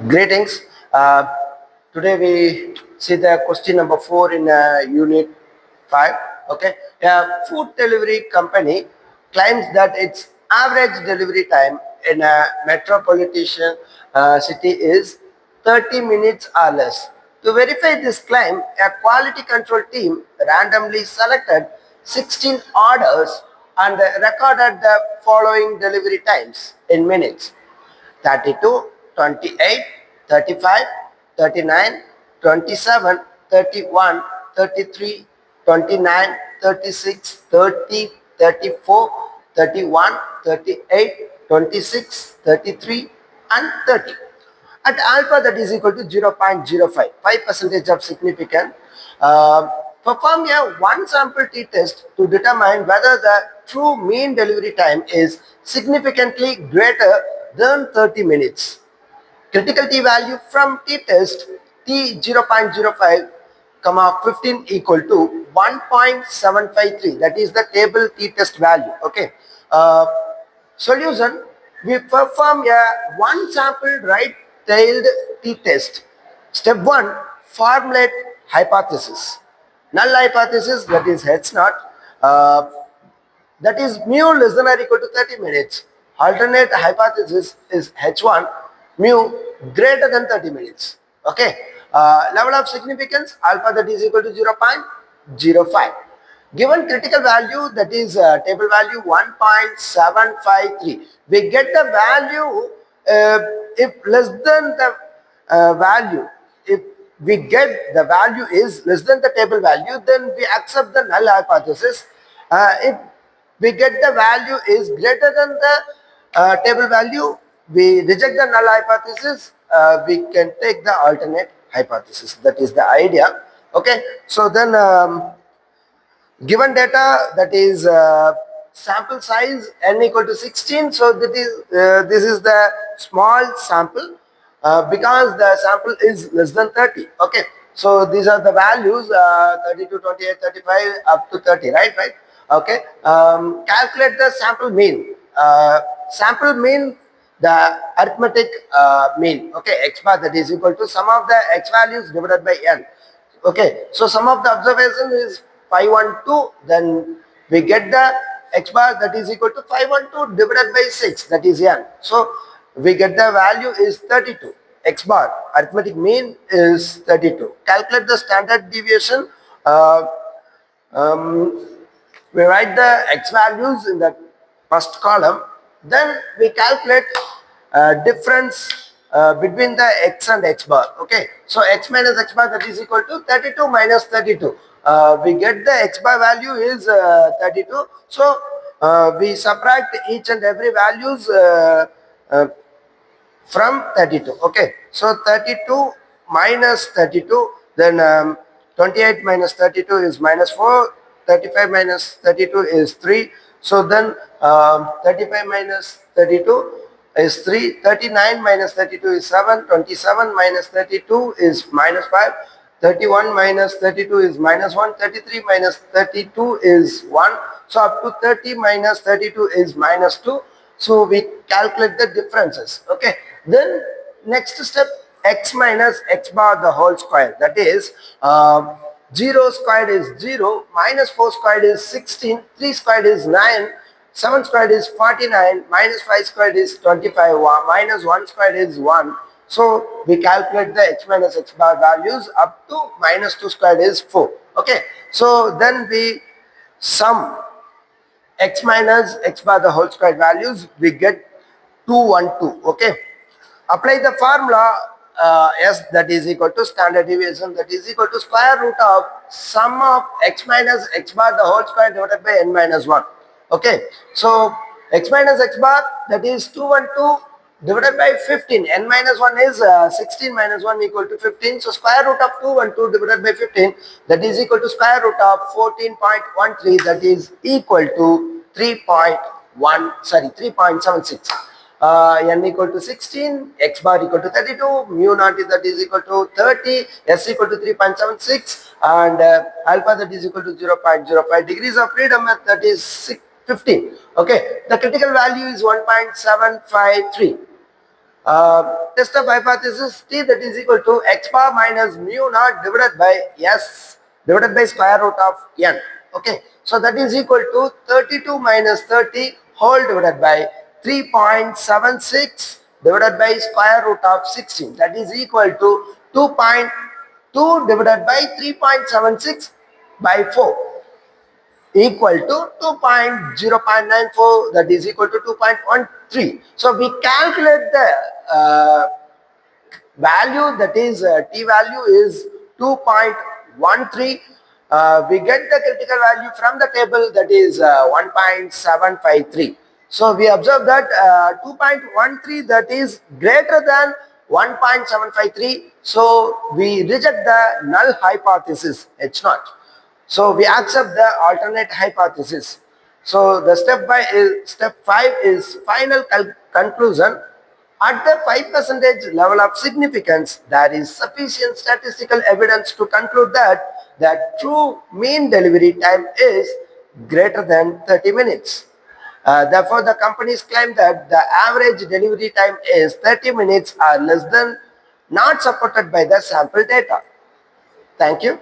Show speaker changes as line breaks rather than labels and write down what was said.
Greetings. Today we see the question number 4 in unit 5. Okay. A food delivery company claims that its average delivery time in a metropolitan city is 30 minutes or less. To verify this claim, a quality control team randomly selected 16 orders and recorded the following delivery times in minutes: 32, 28, 35, 39, 27, 31, 33, 29, 36, 30, 34, 31, 38, 26, 33, and 30. At alpha, that is equal to 0.05, 5% of significance. Perform a one sample t-test to determine whether the true mean delivery time is significantly greater than 30 minutes. Critical t-value from t-test t 0.05, 15 equal to 1.753. That is the table t-test value. Okay. Solution: we perform a one sample right-tailed t-test. Step 1, formulate hypothesis. Null hypothesis, that is H naught, that is mu less than or equal to 30 minutes. Alternate hypothesis is H1, mu greater than 30 minutes. Okay. Level of significance, alpha, that is equal to 0.05. Given critical value, that is table value 1.753, we get the value if less than the value. If we get the value is less than the table value, then we accept the null hypothesis. If we get the value is greater than the table value, we reject the null hypothesis. We can take the alternate hypothesis. That is the idea. Okay. So then given data, that is sample size n equal to 16, so that is this is the small sample because the sample is less than 30. Okay, so these are the values 32, 28, 35 up to 30, right? Okay. Calculate the sample mean. Sample mean, the arithmetic mean. Okay, x bar, that is equal to sum of the x values divided by n. Okay, so sum of the observation is 512, then we get the x bar, that is equal to 512 divided by 6, that is n. So we get the value is 32. X bar, arithmetic mean is 32. Calculate the standard deviation. We write the x values in the first column, then we calculate difference between the x and x bar. Okay, so x minus x bar, that is equal to 32 minus 32. We get the x bar value is 32. So we subtract each and every values uh, from 32. Okay, so 32 minus 32, then 28 minus 32 is minus 4, 35 minus 32 is 3. So then 35 minus 32 is 3, 39 minus 32 is 7, 27 minus 32 is minus 5, 31 minus 32 is minus 1, 33 minus 32 is 1. So up to 30 minus 32 is minus 2. So we calculate the differences. Okay, then next step, x minus x bar the whole square, that is 0 squared is 0, minus 4 squared is 16, 3 squared is 9, 7 squared is 49, minus 5 squared is 25, minus 1 squared is 1. So we calculate the x minus x bar values up to minus 2 squared is 4. Okay, so then we sum x minus x bar the whole square values, we get 212. Okay, apply the formula s, that is equal to standard deviation, that is equal to square root of sum of x minus x bar the whole square divided by n minus 1. Okay, so x minus x bar, that is 212 divided by 15, n minus 1 is 16 minus 1 equal to 15. So square root of 212 divided by 15, that is equal to square root of 14.13, that is equal to 3.76. N equal to 16, x bar equal to 32, mu naught is, that is equal to 30, s equal to 3.76, and alpha, that is equal to 0.05. Degrees of freedom, that is 15. Okay, the critical value is 1.753. Test of hypothesis T, that is equal to x bar minus mu naught divided by S divided by square root of n. Okay, so that is equal to 32 minus 30 whole divided by 3.76 divided by square root of 16, that is equal to 2.2 divided by 3.76 by 4 equal to 2.0.94, that is equal to 2.13. So we calculate the value, that is t value is 2.13. We get the critical value from the table, that is 1.753. So we observe that 2.13, that is greater than 1.753. So we reject the null hypothesis H naught. So we accept the alternate hypothesis. So the step 5 is final conclusion. At the 5% level of significance, there is sufficient statistical evidence to conclude that the true mean delivery time is greater than 30 minutes. Therefore, the companies claim that the average delivery time is 30 minutes or less than, not supported by the sample data. Thank you.